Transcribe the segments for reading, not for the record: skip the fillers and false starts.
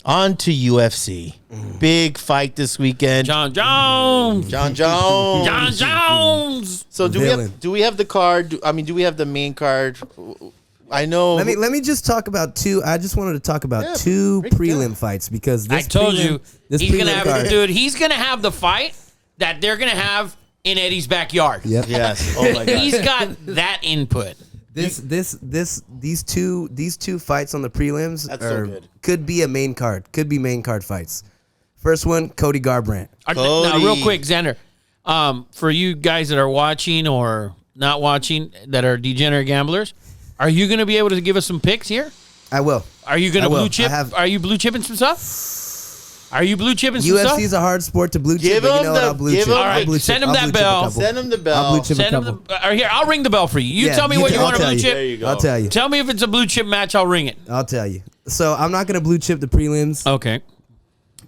On to UFC. Big fight this weekend. John Jones. John Jones. John Jones. So do we have the card? Do we have the main card? I know. Let me just talk about two. I just wanted to talk about two prelim fights because this I told prelim, you this he's gonna prelim have card, dude. He's gonna have the fight that they're gonna have in Eddie's backyard. Yep. Yes. Oh my God. He's got that input. These two fights on the prelims could be a main card. Could be main card fights. First one, Cody Garbrandt. Now, real quick, Zander, for you guys that are watching or not watching that are degenerate gamblers, are you going to be able to give us some picks here? I will. Are you going to blue chip? Are you blue chipping some stuff? Are you blue chipping some stuff? UFC is a hard sport to blue chip, but you know what? I'll blue chip. All right, send him that bell. Send him the bell. I'll blue chip a couple. Here, I'll ring the bell for you. You tell me what you want to blue chip. There you go. I'll tell you. Tell me if it's a blue chip match. I'll ring it. I'll tell you. So I'm not going to blue chip the prelims. Okay.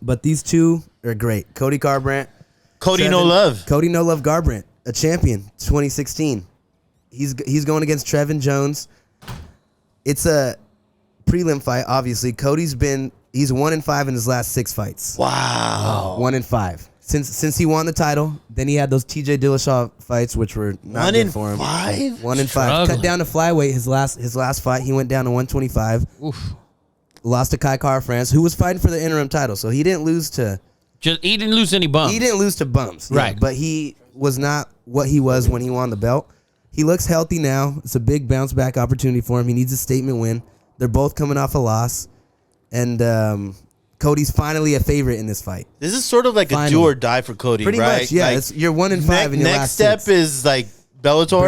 But these two are great. Cody Garbrandt. Cody No Love Garbrandt, a champion, 2016. He's going against Trevin Jones. It's a prelim fight, obviously. He's 1-5 in his last 6 fights. Wow. 1-5. Since he won the title, then he had those TJ Dillashaw fights, which were not good for him. 1-5? 1-5. Cut down to flyweight his last fight. He went down to 125. Oof. Lost to Kai France, who was fighting for the interim title. So he didn't lose to... He didn't lose any bums. He didn't lose to bums. Right. Yeah, but he was not what he was when he won the belt. He looks healthy now. It's a big bounce back opportunity for him. He needs a statement win. They're both coming off a loss. And Cody's finally a favorite in this fight. This is sort of like a do or die for Cody, Pretty right? much, yeah. Like, you're 1-5 in your next last step 6. is like Bellator.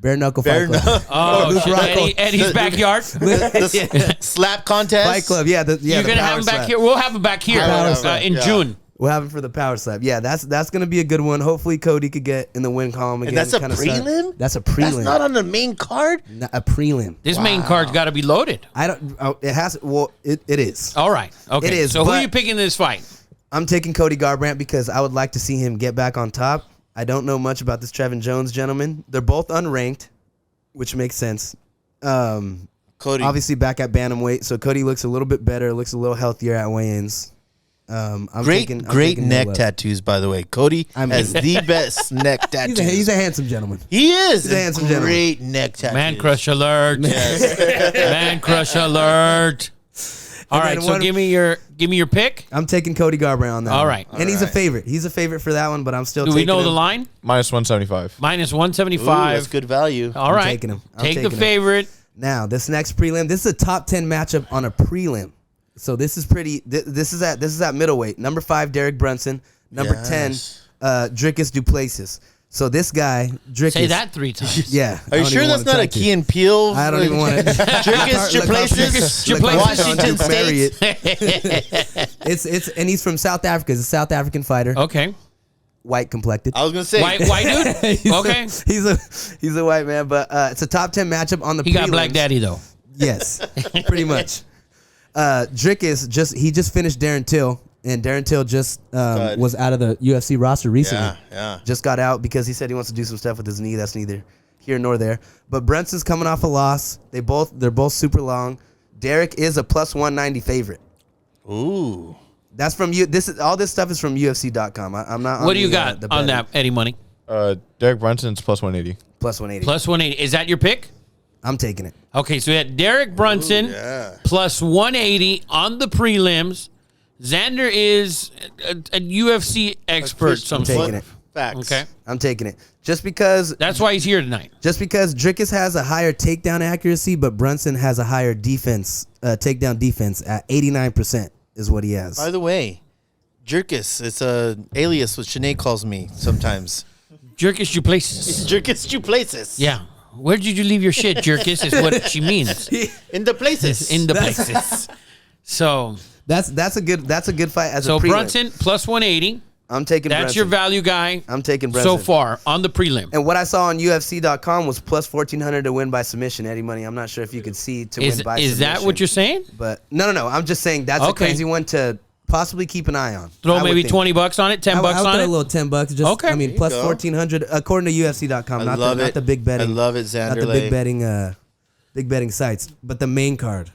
Bare knuckle fight club. Oh, Eddie's backyard. The slap contest. Fight club, yeah. You're going to have him back here. We'll have him back here in June. We'll have him for the power slap. Yeah, that's going to be a good one. Hopefully Cody could get in the win column again. And that's a prelim? That's a prelim. That's not on the main card? A prelim. This main card's got to be loaded. It has. Well, it is. All right. Okay. It is. So who are you picking in this fight? I'm taking Cody Garbrandt because I would like to see him get back on top. I don't know much about this Trevin Jones gentleman. They're both unranked, which makes sense. Cody obviously back at bantamweight, so Cody looks a little bit better, looks a little healthier at weigh-ins. I'm great neck tattoos, by by Cody has the best neck tattoos. He's a handsome gentleman. He is. He's a handsome gentleman. Great neck tattoos. Man crush alert. Yes. Man crush alert. All right, so give me your pick. I'm taking Cody Garbrandt on that. All right. And he's a favorite. He's a favorite for that one, but I'm still taking him. Do we know the line? -175. -175. Ooh, that's good value. All right. I'm taking him. Take the favorite. Now, this next prelim, this is a top 10 matchup on a prelim. So this is pretty. This is at middleweight. Number 5, Derek Brunson. Number 10, Dricus Duplessis. So this guy, Dricus. Say that 3 times. Yeah. Are you sure that's not a Key and Peele? I don't even want to. Dricus Duplessis, Washington State. And he's from South Africa. He's a South African fighter. Okay. White complected. I was gonna say white dude. Okay. He's a white man, but it's a top 10 matchup on the. He got Black Daddy though. Yes, pretty much. Dricus just finished Darren Till, and Darren Till just was out of the UFC roster recently. Yeah. Just got out because he said he wants to do some stuff with his knee. That's neither here nor there. But Brunson's coming off a loss. They're both super long. Derek is a +190 favorite. Ooh. That's from you. All this stuff is from UFC.com. I'm not. What do you got on that, Eddie Money? Derek Brunson's +180. +180. +180. Is that your pick? I'm taking it. Okay, so we had Derek Brunson +180 on the prelims. Zander is a UFC expert. I'm taking it. Facts. Okay. I'm taking it. Just because. That's why he's here tonight. Just because Dricus has a higher takedown accuracy, but Brunson has a higher takedown defense at 89% is what he has. By the way, Jerkus, it's a alias what Sinead calls me sometimes. Jerkus Duplessis. Jerkus Duplessis. Yeah. Where did you leave your shit, Jerkus, is what she means. In the places. In the places. So that's a good fight as a prelim. So Brunson +180. I'm taking Brunson. That's your value guy. I'm taking Brunson. So far on the prelim. And what I saw on UFC.com was +1,400 to win by submission, Eddie Money. I'm not sure if you could see win by submission. Is that what you're saying? But no. I'm just saying that's a crazy one to possibly keep an eye on. Throw maybe $20 on it, $10 on it. I'll throw a little $10. Just okay. I mean, +1,400 according to UFC.com. Not the big betting. I love it, Zander. Not the big betting sites, but the main card.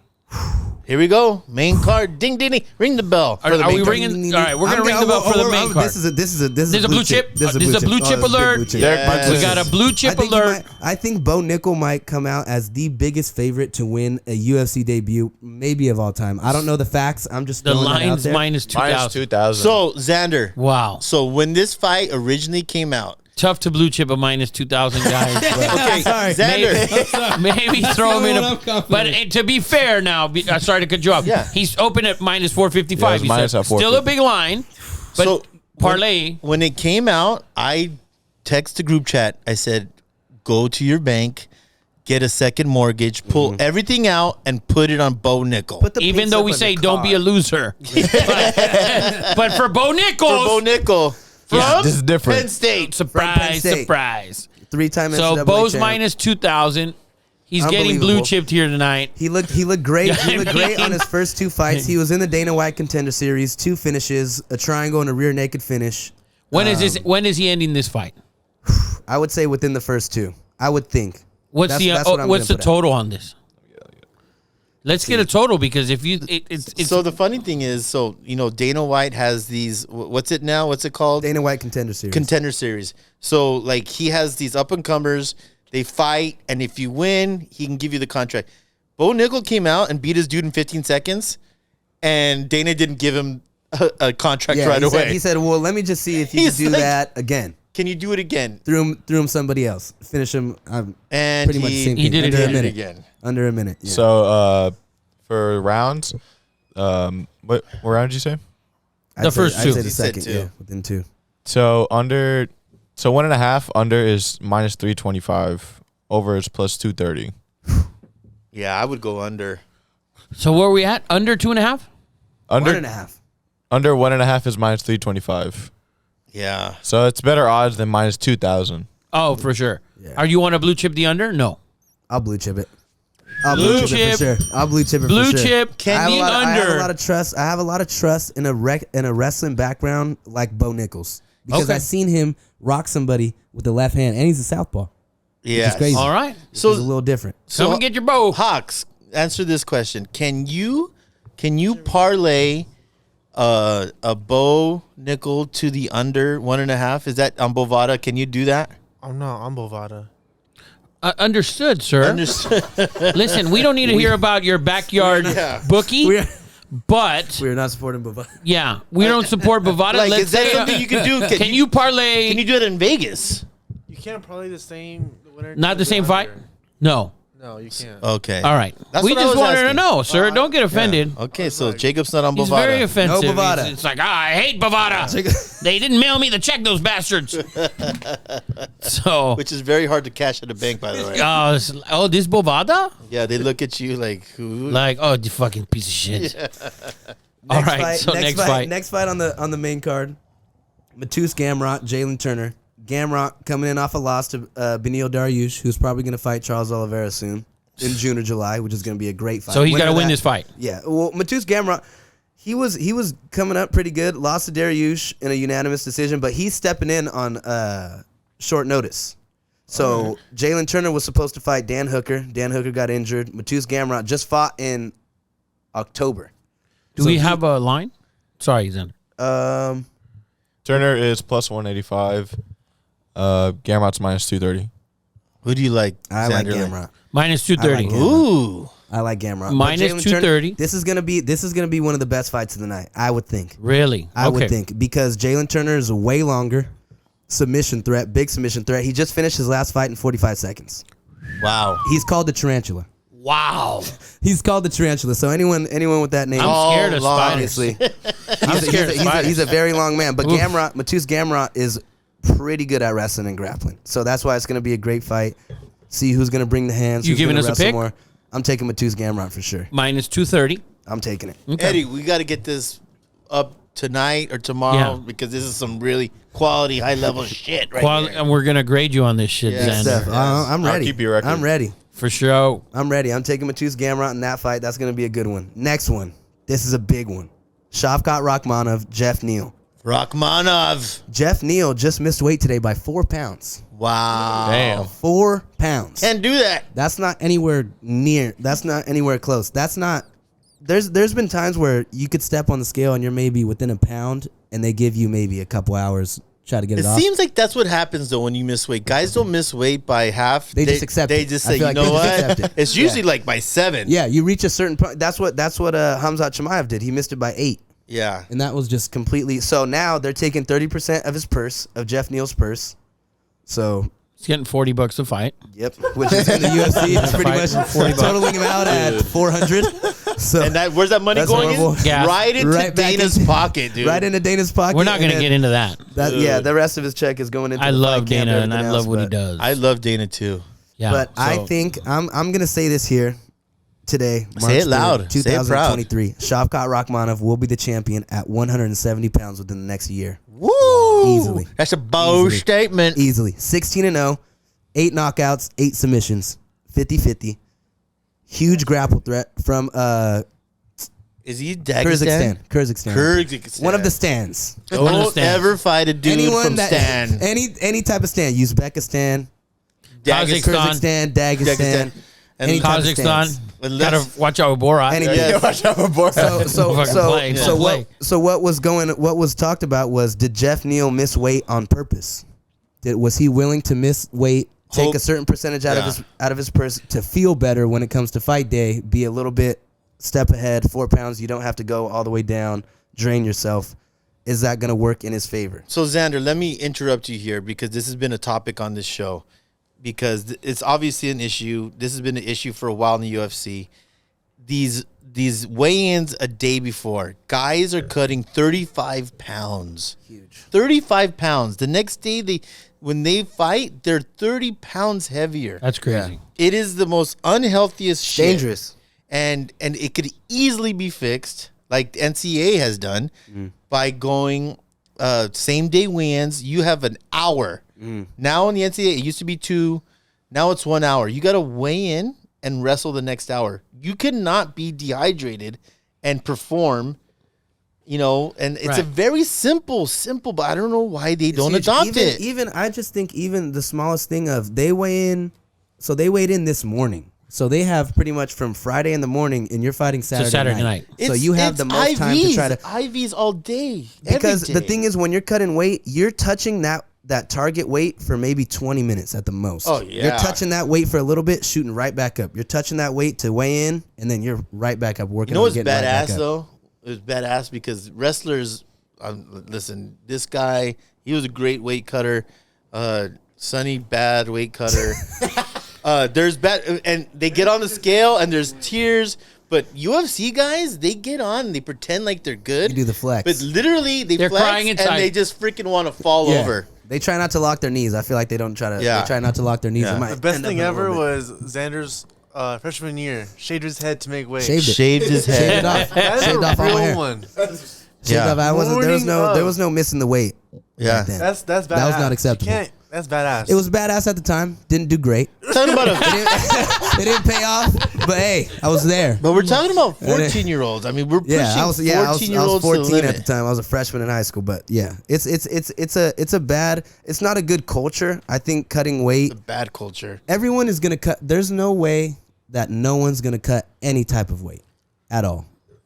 Here we go. Main card. Ding, ding, ding. Ring the bell. For the Are main we card. ringing? All right, we're gonna ring the bell for the main card. This is a blue chip. This is a blue chip Oh, alert. this is a big blue chip. Derek Brunson. We got a blue chip alert. I think Bo Nickel might come out as the biggest favorite to win a UFC debut, maybe of all time. I don't know the facts. I'm just The throwing that out line's there. minus Minus 2,000. 2,000. So, Xander. Wow. So, when this fight originally came out, Tough to blue chip a minus 2,000 guys. but okay, Sorry. Xander. maybe throw him in I'm a. confident. But to be fair, now sorry to cut you off. Yeah. He's open at minus 455. Yeah, it's minus at Still a 450. big line, but So, parlay. When it came out, I text the group chat. I said, go to your bank, get a second mortgage, pull everything out, and put it on Bo Nickel. Put the Even pink though slip we in say the don't be a car. loser, but for Bo for Nichols, Bo Nickel. From Yeah, this is different. Penn State. surprise, State. surprise. 3-time So NCAA Bo's champ. minus 2,000. He's getting blue Unbelievable. chipped here tonight. He looked great. Yeah, He looked I great mean- on his first 2 fights. He was in the Dana White Contender Series, 2 finishes, a triangle and a rear naked finish. When is this? When is he ending this fight? I would say within the first 2. I would think. What's That's what I'm what's the gonna put total on this? Let's get a total because if you it's So the funny thing is, Dana White has these. What's it now? What's it called? Dana White Contender Series. Contender Series. So like he has these up and comers. They fight, and if you win, he can give you the contract. Bo Nickel came out and beat his dude in 15 seconds, and Dana didn't give him a contract right he away. Said, he said, "Well, let me just see if you He's can do like- that again." Can you do it again? Threw him somebody else. Finish him. And Pretty much the same he thing. did it Under a again. minute. Again. Under a minute. Yeah. So for rounds, what round did you say? I'd first I'd 2. say the He said second. 2. Yeah, within 2. So 1.5 under is minus 325. Over is plus 230. Yeah, I would go under. so where are we at? Under 2.5? Under 1.5. under 1.5 is minus 325. Yeah. So it's better odds than minus 2,000. Oh, for sure. Yeah. Are you want to blue chip the under? No. I'll blue chip it. I'll Blue blue chip it for chip. sure. I'll blue chip it Blue for sure. chip I can have, be a lot, I have a under. lot of trust. I have a lot of trust in a wrestling background like Bo Nichols because Okay. I've seen him rock somebody with the left hand, and he's a southpaw. Yeah. crazy. All right. So It's a little different. Come and get your bow. Hawks, answer this question. Can you parlay a Bo Nickel to the under 1.5? Is that on Bovada? Can you do that? I'm not on Bovada. Understood, sir. Understood. Listen, we don't need to hear about your backyard Yeah. bookie, We're but we're not supporting Bovada. yeah, we don't support Bovada. Like, Let's is that say, something you can do? Can you parlay? Can you do it in Vegas? You can't probably the same winner. Not the same fight? No. No, you can't. Okay. All right. That's we what I just was wanted to asking. know, sir. Don't get offended. Okay, so Jacob's not on He's Bovada. very offensive. No Bovada. It's like, I hate Bovada. They didn't mail me the check, those bastards. So, Which is very hard to cash at a bank, by the way. this Bovada? Yeah, they look at you like, who? Like, oh, you fucking piece of shit. All right, so next fight. Next fight on the main card. Matus Gamrot, Jalen Turner. Gamrot coming in off a loss to Benil Dariush, who's probably going to fight Charles Oliveira soon in June or July, which is going to be a great fight. So he's got to Winner of win that- this fight. Yeah. Well, Matus Gamrot, he was coming up pretty good. Lost to Dariush in a unanimous decision, but he's stepping in on short notice. So Jalen Turner was supposed to fight Dan Hooker. Dan Hooker got injured. Matus Gamrot just fought in October. Do we have a line? Sorry, Zander. Turner is plus 185. Gamrot's minus 230. Who do you like? I like Xander? Gamrot. Minus 230. I like Ooh. I like Gamrot. But Minus Jalen 230. Turner, this is gonna be one of the best fights of the night. I would think. Really? I Okay. would think because Jalen Turner is a way longer submission threat, big submission threat. He just finished his last fight in 45 seconds. Wow. He's called the Tarantula. Wow. He's called the Tarantula. So anyone with that name, I'm scared of long, spiders. obviously, I'm scared of spiders. he's a very long man. But Oof. Matus Gamrot is pretty good at wrestling and grappling. So that's why it's going to be a great fight. See who's going to bring the hands. You who's giving gonna us a wrestle pick? More. I'm taking Matus Gamrot for sure. Minus 230. I'm taking it. Okay. Eddie, we got to get this up tonight or tomorrow Yeah. because this is some really quality, high level shit right Well, here. and we're going to grade you on this shit, Yeah. Xander. Steph, I'm I'll ready. keep you record. I'm ready. For sure. I'm ready. I'm taking Matus Gamrot in that fight. That's going to be a good one. Next one. This is a big one. Shavkat Rakhmonov, Jeff Neal. Rachmanov. Jeff Neal just missed weight today by 4 pounds. Wow. Damn. 4 pounds. Can't do that. That's not anywhere near. That's not anywhere close. That's not there's been times where you could step on the scale and you're maybe within a pound, and they give you maybe a couple hours try to get it It off. seems like that's what happens though when you miss weight. Guys don't miss weight by half. They just accept They it. just I say, feel you like they know just what? accept it. It's usually like by 7. Yeah, you reach a certain point. That's what Hamzat Chimaev did. He missed it by 8. Yeah. And that was just completely. So now they're taking 30% of his purse, of Jeff Neal's purse. So, He's getting $40 a fight. yep, which is in the UFC. It's pretty much $40. totaling him out at 400. So And that where's that money That's going horrible. in? Gas. Right into Right back Dana's in- pocket, dude. right into Dana's pocket. We're not and going to then get into that. yeah, the rest of his check is going into. I the love fight camp Dana, and I everything love else, what he but- does. I love Dana too. Yeah. But I So- think I'm gonna say this here today. March Say it loud. 3rd, Say it proud. 2023. Shavkat Rakhmonov will be the champion at 170 pounds within the next year. Woo! Easily. That's a bold Easily. statement. Easily. 16-0, 8 knockouts, 8 submissions, 50-50. Huge grapple threat from Is he Dagestan? Kyrgyzstan. Kyrgyzstan. One of the stands. One of the Don't stands. ever fight a dude from Stan. any type of stand. Uzbekistan, Kazakhstan. Kyrgyzstan, Dagestan, And any type of Kazakhstan. stands. Unless- Gotta watch out with Borat. Any- Yeah. Watch out for Borat. What was talked about was, did Jeff Neal miss weight on purpose? Was he willing to miss weight, take Hope- a certain percentage out of his purse to feel better when it comes to fight day, be a little bit step ahead, 4 pounds, you don't have to go all the way down, drain yourself. Is that going to work in his favor? So Zander, let me interrupt you here because this has been a topic on this show because it's obviously an issue. This has been an issue for a while in the UFC. These weigh-ins a day before, guys are cutting 35 pounds. Huge. 35 pounds. The next day when they fight, they're 30 pounds heavier. That's crazy. It is the most unhealthiest shit. Dangerous. And it could easily be fixed, like the NCAA has done, by going same day weigh-ins. You have an hour. Now in the NCAA, it used to be 2. Now it's 1 hour. You got to weigh in and wrestle the next hour. You cannot be dehydrated and perform. And it's a Right. very simple, but I don't know why they don't Huge. adopt it. Even I just think even the smallest thing of they weigh in. So they weighed in this morning. So they have pretty much from Friday in the morning, and you're fighting Saturday night. So you have the most time to try to. IVs all day. Because every the day. thing is, when you're cutting weight, you're touching that target weight for maybe 20 minutes at the most. Oh, yeah. You're touching that weight for a little bit, shooting right back up. You're touching that weight to weigh in, and then you're right back up working. You know on what's getting right back badass up. though? It was badass because wrestlers. Listen, this guy, he was a great weight cutter. Sonny, bad weight cutter. There's bad, and they get on the scale and there's tears. But UFC guys, they get on, and they pretend like they're good. You do the flex. But literally, They're flex crying and inside. they just freaking want to fall Yeah. over. They try not to lock their knees. I feel like they don't try to. Yeah. They try not to lock their knees. Yeah. It might The best end up thing in a ever little bit. was Xander's freshman year. Shaved his head to make weight. Shaved it. Shaved his Shaved head. it off. That is Shaved a off all my hair. real one. Shaved Yeah. off. There Morning was no missing the weight. Yeah. back then. That's badass. That was not acceptable. You can't- That's badass. It was badass at the time. Didn't do great. Talking about It didn't pay off. But hey, I was there. but we're talking about 14-year-olds. I mean, we're pushing Yeah, I was 14-year-olds to the 14 limit. at the time. I was a freshman in high school, but yeah, it's not a good culture. I think cutting weight, Bad culture. everyone is gonna cut. There's no way that no one's gonna cut any type of weight at all.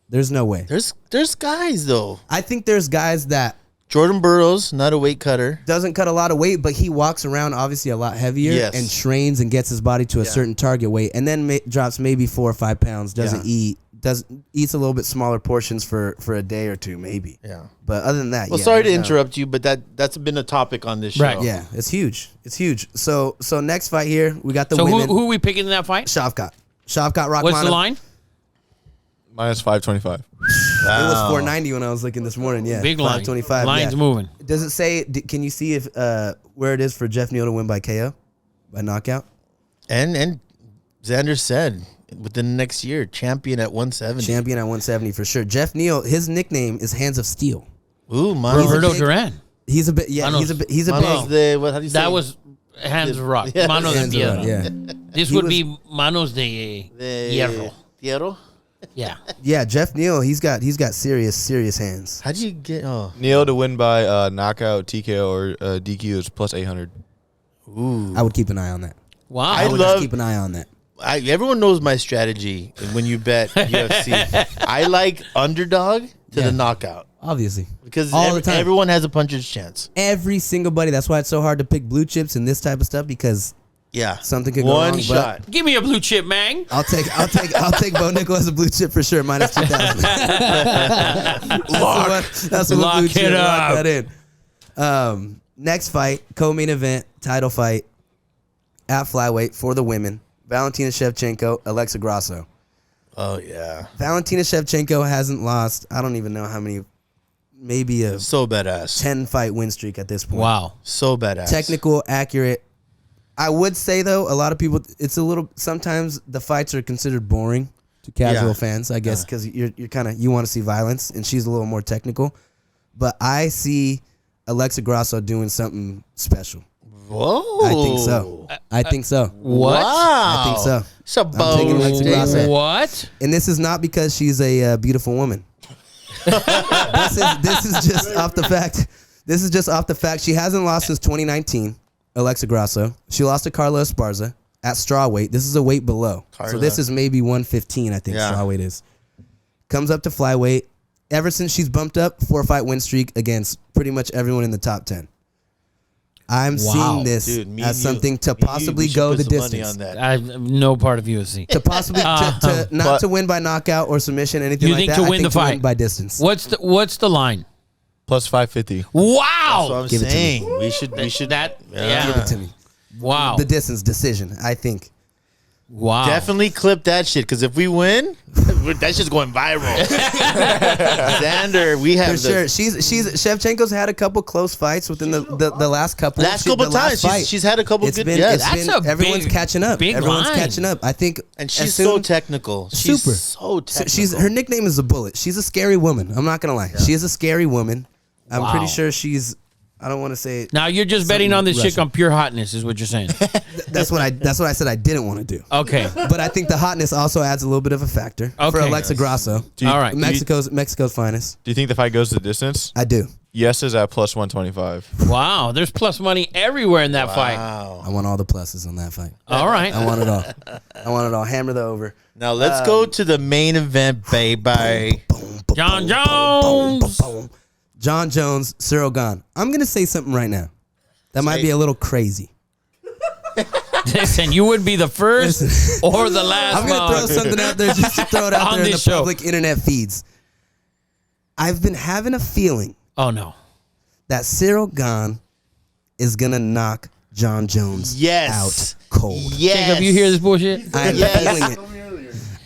There's no way. There's guys though. I think there's guys that Jordan Burroughs, not a weight cutter. doesn't cut a lot of weight, but he walks around obviously a lot heavier Yes. and trains and gets his body to a certain target weight, and then drops maybe 4 or 5 pounds. Doesn't eats a little bit smaller portions for a day or two maybe. Yeah. But other than that, Well, yeah, sorry to there's no- interrupt you, but that's been a topic on this show. Right. Yeah, it's huge. It's huge. So next fight here, we got the So women. who are we picking in that fight? Shavkat Rakhmonov. What's the line? Minus 525. It was 490 when I was looking this morning. Yeah, Big line. 525. Line's yeah. moving. Does it say? Can you see if where it is for Jeff Neal to win by KO, by knockout? And Zander said within the next year, champion at 170. Champion at 170 for sure. Jeff Neal, his nickname is Hands of Steel. Ooh, man. Roberto big- Duran. He's a bit. Yeah, Manos. he's a Manos big. how do you say? That was Hands of Rock. Yeah. Manos de Hands of Rock, Piedra. yeah. This He would was- be Manos de Hierro. Hierro? Yeah. Yeah, Jeff Neal, he's got serious hands. How do you get? Oh, Neil to win by knockout, TKO, or DQ is plus 800. ooh. I would keep an eye on that. Wow. I would love- just keep an eye on that. everyone knows my strategy when you bet UFC. I like underdog to the knockout Obviously. because All the time. everyone has a puncher's chance. Every single buddy. That's why it's so hard to pick blue chips and this type of stuff because Yeah, something could go one wrong, but- shot. Give me a blue chip, man. I'll take Bo Nickel as a blue chip for sure. -2,000. That's the one Lock blue it chip. Lock up. that in. Next fight, co-main event, title fight at flyweight for the women. Valentina Shevchenko, Alexa Grasso. Oh yeah, Valentina Shevchenko hasn't lost. I don't even know how many. Maybe a so badass. 10-fight win streak at this point. Wow. So badass. Technical, accurate. I would say though, a lot of people, it's a little. Sometimes the fights are considered boring to casual Yeah. fans, I guess, because you're kind of you want to see violence, and she's a little more technical. But I see Alexa Grasso doing something special. Whoa. I think so. I think so. What? Wow. I think so. So I'm taking Alexa Grasso. What? And this is not because she's a beautiful woman. This is just off the fact. This is just off the fact she hasn't lost since 2019. Alexa Grasso. She lost to Carla Esparza at strawweight. This is a weight below. So Carla. this is maybe 115, I think Yeah. strawweight is. Comes up to flyweight. Ever since she's bumped up, 4-fight win streak against pretty much everyone in the top 10. I'm Wow. seeing this Dude, me as and something you, to me and you, possibly we should go put the some money distance. on that. I have no part of UFC. To possibly to not But- to win by knockout or submission, anything You like think that. to I win think the to win fight. by distance. What's the line? Plus 550. That's what Wow. I'm Give it to saying. We should That Yeah. Give it to me. Wow. The distance decision, I think. Wow. definitely clip that shit because if we win, that shit's going viral. Xander, we For have sure. the She's Shevchenko's had a couple close fights within the last couple. last couple the last times. fight. She's had a couple It's good. been, Yes, it's That's been a everyone's big- catching up. big Everyone's line. catching up. I think and as she's soon- so technical. She's Super. so technical. she's her nickname is a bullet. She's a scary woman. I'm not gonna lie. She is a scary woman. I'm Wow. pretty sure she's. I don't want to say. Now you're just betting on this chick Russian. on pure hotness, is what you're saying. That's what I said I didn't want to do. Okay. But I think the hotness also adds a little bit of a factor for Okay. Alexa Grasso. Do you, All right. Do you, Mexico's finest. do you think the fight goes the distance? I do. Yes is at plus 125. Wow. There's plus money everywhere in that fight. Wow. I want all the pluses on that fight. All right. I want it all. I want it all. Hammer the over. Now let's go to the main event, baby. John Jones. John Jones, Cyril Gane. I'm going to say something right now. That might be a little crazy. Listen, you would be the first or the last. I'm going to throw mug. something out there just to throw it out On there in the this show. public internet feeds. I've been having a feeling Oh no. that Cyril Gane is going to knock John Jones Yes. out cold. Yes. Jacob, you hear this bullshit? I'm Yes. feeling it.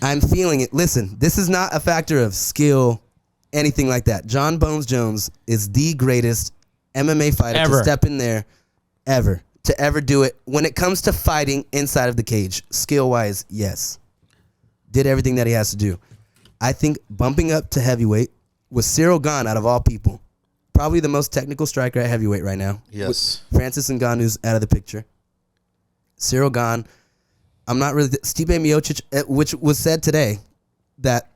I'm feeling it. Listen, this is not a factor of skill, anything like that. John Bones Jones is the greatest MMA fighter Ever. to step in there to ever do it. When it comes to fighting inside of the cage, skill-wise, yes. Did everything that he has to do. I think bumping up to heavyweight with Cyril Gane out of all people, probably the most technical striker at heavyweight right now. Yes. Francis Ngannou's out of the picture. Cyril Gane. I'm not really Stipe Miocic, which was said today that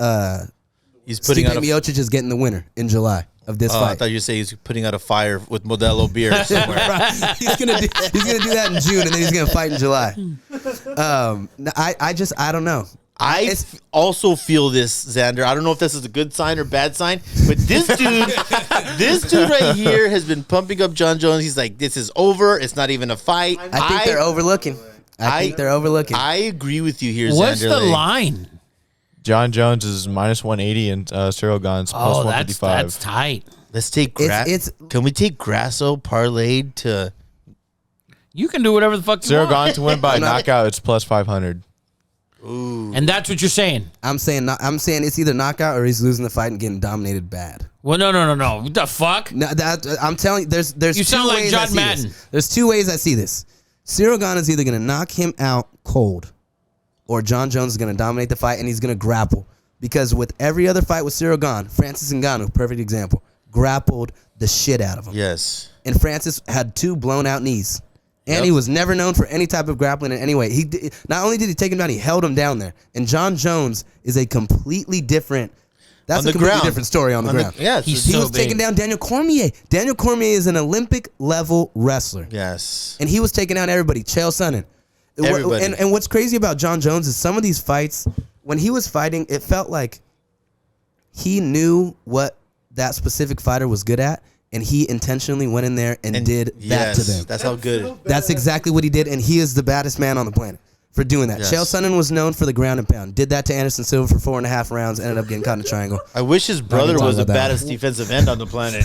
He's putting Stipe out a. Miocic is getting the winner in July of this Oh, I fight. thought you were saying he's putting out a fire with Modelo beer somewhere. he's gonna do that in June, and then he's gonna fight in July. I don't know. I also feel this, Xander. I don't know if this is a good sign or bad sign, but this dude right here has been pumping up John Jones. He's like, this is over. It's not even a fight. I think they're overlooking. I think they're overlooking. I agree with you here, What's Xander. the Like, line? John Jones is minus 180 and Cyril Gane's plus Oh, that's 155. tight. Let's take It's- Can we take Grasso parlayed to? You can do whatever the fuck you Cyril want. Gane to win by I'm not- knockout, it's plus 500. And that's what you're saying. I'm saying it's either knockout or he's losing the fight and getting dominated bad. Well, no. What the fuck? No, I'm telling you, there's You two sound like ways John I see Madden. this. There's two ways I see this. Cyril Gane is either going to knock him out cold, or John Jones is going to dominate the fight and he's going to grapple. Because with every other fight with Cyril Gane, Francis Ngannou, perfect example, grappled the shit out of him. Yes. And Francis had 2 blown out knees. And he was never known for any type of grappling in any way. Not only did he take him down, he held him down there. And John Jones is a completely different. That's On a the completely ground. different story on the ground. Yeah. He's He so was taking big. down Daniel Cormier. Daniel Cormier is an Olympic level wrestler. Yes. And he was taking down everybody. Chael Sonnen. Everybody. And what's crazy about John Jones is some of these fights, when he was fighting, it felt like he knew what that specific fighter was good at, and he intentionally went in there and did that to them. That's how good. That's exactly what he did, and he is the baddest man on the planet for doing that. Yes. Chael Sonnen was known for the ground and pound. Did that to Anderson Silva for 4.5 rounds, ended up getting caught in a triangle. I wish his brother talk was the about that baddest defensive end on the planet.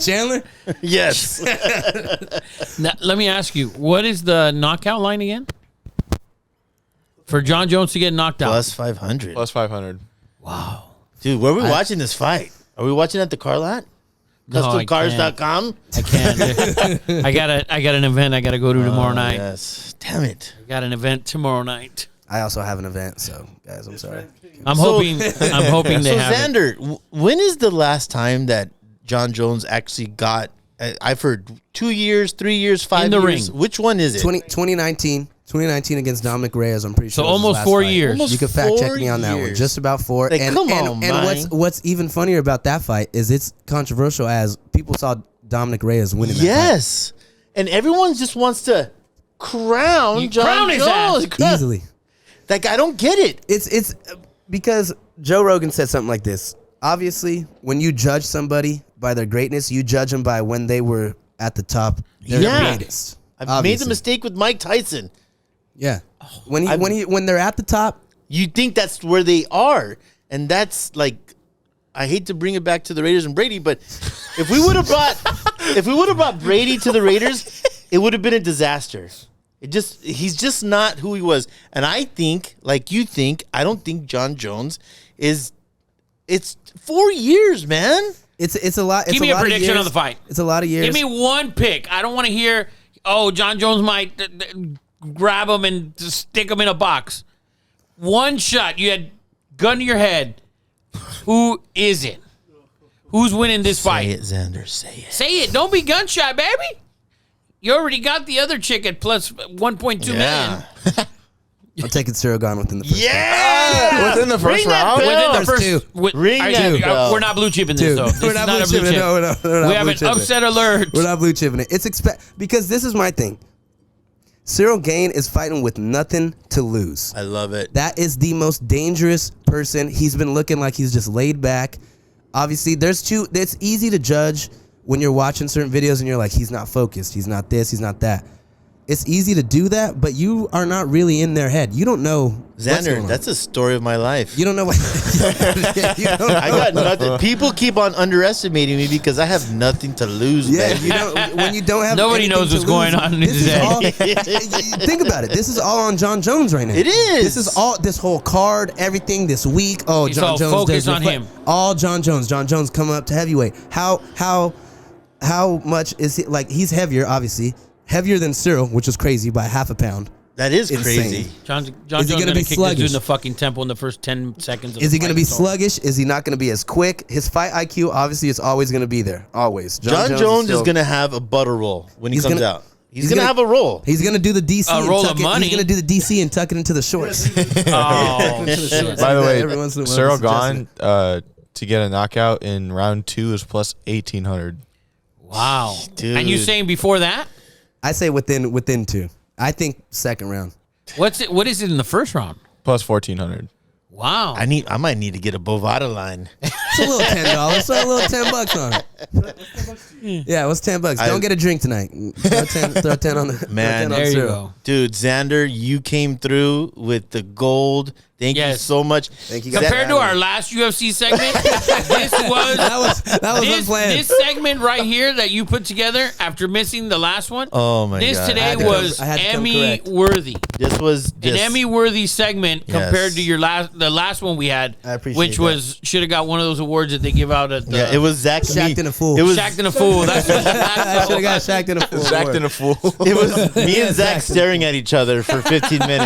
Chandler? Yes. Now, let me ask you, what is the knockout line again? For John Jones to get knocked out. Plus 500. Plus 500. Wow. Dude, where are we watching this fight? Are we watching at the car lot? No, I CustomCars.com? I can't. I got an event I got to go to tomorrow night. Yes. Damn it. I got an event tomorrow night. I also have an event, so guys, I'm sorry. I'm hoping they So have it. Xander, when is the last time that John Jones actually got? I've heard 2 years, 3 years, 5 In the years. ring. Which one is it? 2019 against Dominic Reyes, I'm pretty sure. So was his almost last 4 fight. years. Almost You can fact check 4 me on that one. years. Just about 4. Like, and come on, and what's even funnier about that fight is it's controversial as people saw Dominic Reyes winning that Yes. And everyone just wants to crown You John crown his Jones. ass. fight. Easily. Like, I don't get it. It's because Joe Rogan said something like this. Obviously, when you judge somebody by their greatness, you judge them by when they were at the top. They're the Yeah. greatest. I've made Obviously. the mistake with Mike Tyson. Yeah. When they're at the top, You think that's where they are. And that's like, I hate to bring it back to the Raiders and Brady, but if we would have brought Brady to the Raiders, it would have been a disaster. He's just not who he was. And I think, like you think, I don't think John Jones it's 4 years, man. it's a lot. Give It's me a a lot of prediction years. on the fight. It's a lot of years. Give me one pick. I don't want to hear, John Jones might grab him and just stick him in a box. One shot. You had gun to your head. Who is it? Who's winning this fight? Say it, Zander. Say it. Say it. Don't be gun-shy, baby. You already got the other chick at plus 1.2 million. I'm taking Cyril Gane within the first round. Yeah! Within the first Ring that round? bell. Within the There's first, two. Ring that bell. We're not blue chipping this, Two. though. This We're is not not a blue blue chipping. chip. No, we're not We blue have an chipping. upset alert. We're not blue chipping it. It's because this is my thing. Cyril Gane is fighting with nothing to lose. I love it. That is the most dangerous person. He's been looking like he's just laid back. Obviously, it's easy to judge when you're watching certain videos and you're like, he's not focused. He's not this. He's not that. It's easy to do that, but you are not really in their head. You don't know what's going Xander, on. that's a story of my life. You don't know what. You don't know. I got nothing. People keep on underestimating me because I have nothing to lose, Yeah, baby. you don't, when you don't have Nobody anything knows to what's going lose, on in this his is head. all- think about it. This is all on John Jones right now. It is. This is all this whole card, everything this week. Oh, It's John all Jones focused does on reflect- him. All John Jones. John Jones coming up to heavyweight. How much is he? Like he's heavier, obviously heavier than Cyril, which is crazy by half a pound. That is Insane. crazy. John Is he Jones gonna going to be kick this sluggish? dude in the fucking temple in the first 10 seconds. Of Is the he going to fight. be That's all. sluggish? Is he not going to be as quick? His fight IQ, obviously, is always going to be there. Always. John Jones is still- going to have a butter roll when he He's comes gonna- out. He's going to have a roll. He's gonna do the DC. A and roll tuck of it- money. He's gonna do the DC and tuck it into the shorts. Oh, By the way, Every once in a while, Cyril it's adjustment. Gane to get a knockout in round 2 is plus 1,800. wow. Dude. And you saying before that? I say within 2. I think second round. What is it in the first round? Plus 1,400. Wow. I might need to get a Bovada line. It's a little $10. Throw a little $10 on it. Yeah, what's $10? Don't get a drink tonight. Throw 10 on the Man, throw 10 on there you Cyril. go. Dude, Xander, you came through with the gold. Thank you Yes. so much. Thank you. Compared to our last UFC segment, this was That was unplanned. this segment right here that you put together after missing the last one. Oh my This God. today I had to was come- I had to come Emmy correct. worthy. This was An just, Emmy worthy segment Yes. compared to the last one we had, I appreciate which that. was should have got one of those awards that they give out at the Yeah, it was Zach Shacked in a fool. It was Shacked in a Fool. That's what I should have got shacked in a fool. Jacked in a fool. it was me and Zach staring at each other for 15 minutes.